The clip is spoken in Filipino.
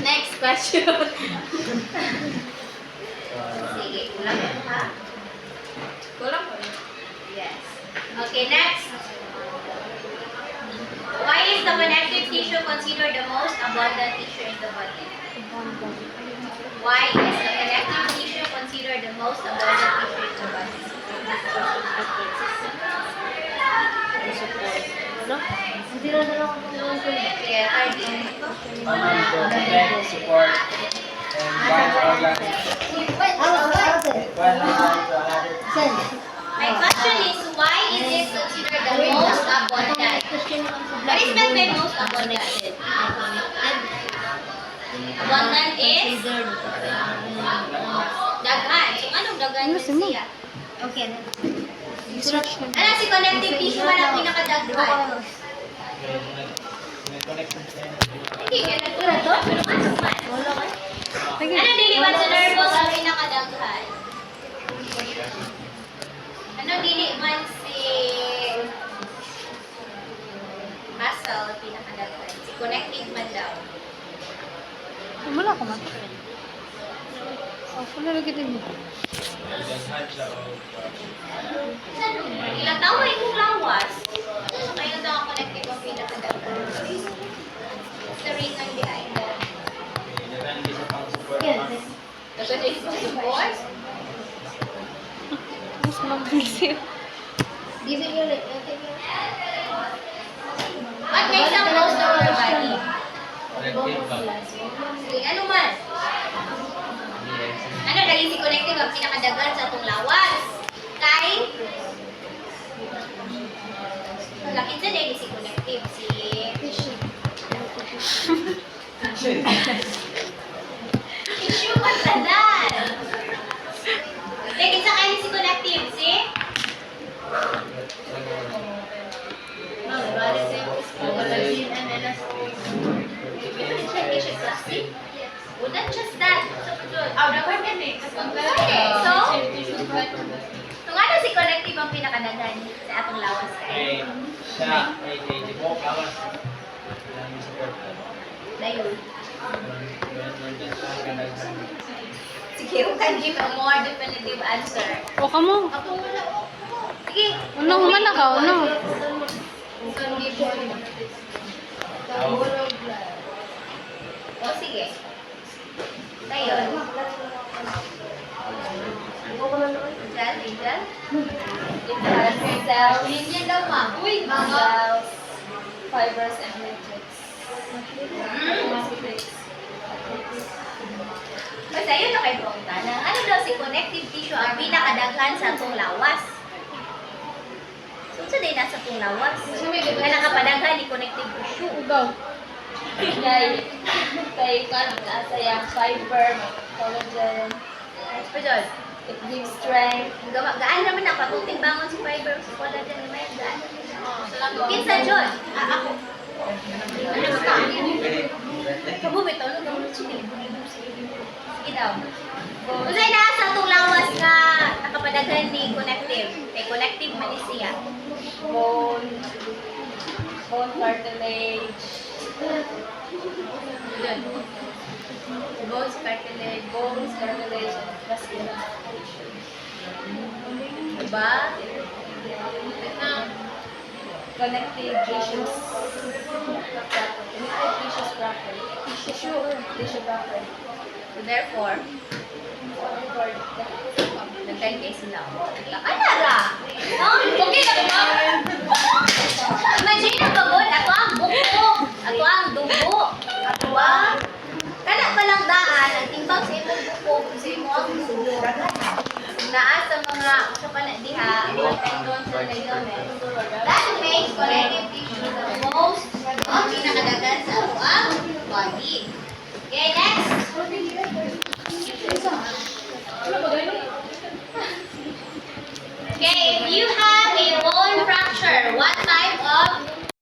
Next question. Sige, kulang mo ha? Kulang mo? Yes. Okay, next. Why is the connective tissue considered the most abundant tissue in the body? Why is the connective tissue considered the most abundant tissue in the body? Yeah, Prevent, support, and bind organs. my question is, why is it considered the most abundant? What is meant by most abundant? Abundant is daghan. So, anong daghan yun siya? Okay. Ano si connective tissue man ang pinakadaghan? Hindi, kaya nagtura to. Pero ano man? Ano diliwan sa nervous ang pinakadaghan? Ano diliwan si muscle ang pinakadaghan? Si connective man daw. Wala ko man. Oh, wala lagi din. Ilang tawa yung lawas. Kayo daw ang connective ang pinakadaghan. What's the reason behind that? Kasi there's no support? Mas mabilis. What makes up most of your body? Ano man? Ano, dahil si connective ang pinakadagan sa itong lawas? Kay? Lakit sa dahil si connective, si... Tissue pa tanan! Dahil sa kayo si connective, si? Well, not just that. So, ano si connective ang pinakadagan sa atong lawas kay? Siya ay tibok lawas. Support. Dayon. Sige, you can give a more definitive answer. O kamo. Ako wala. Sige. Ano man na ka? Ano? O sige. Dayon. Angel, Angel. It has cells. Linya daw, ma. Uy, cells, fibers, and matrix. Basta yun na kay Bronta na ano daw si connective tissue ang pinakadaghan sa atong lawas. So, din nasa atong lawas. Nga nakapadaghan ni connective tissue. Ugaw. Kay nasa yung fiber, collagen. Pa dyan, it gives strength. Gaan naman na patuting bangon si fiber, si collagen, may gaan. Kinsa dyan? Ako. Ano ba ka? Kabubit, ano daw? Sige daw. Usay na sa itong lawas na nakapadaghan ni connective. Kay connective man siya. Bone cartilage. Bones, cartilage, and vascular tissue. Diba? Connective tissues. Connective tissues proper. Tissue proper. So therefore, nagkay sila. Anara! No? Okay na ba? Imagine na ba mo? Ato ang buko. Ato ang dugo. Ato ang... Kana palang daan, ang timbang sa imong buko, sa imong dugo. Naa sa mga diha, ang mga tendons sa ligament. That makes connective tissue the most ang pinakadagan sa ato ang body. Okay, next.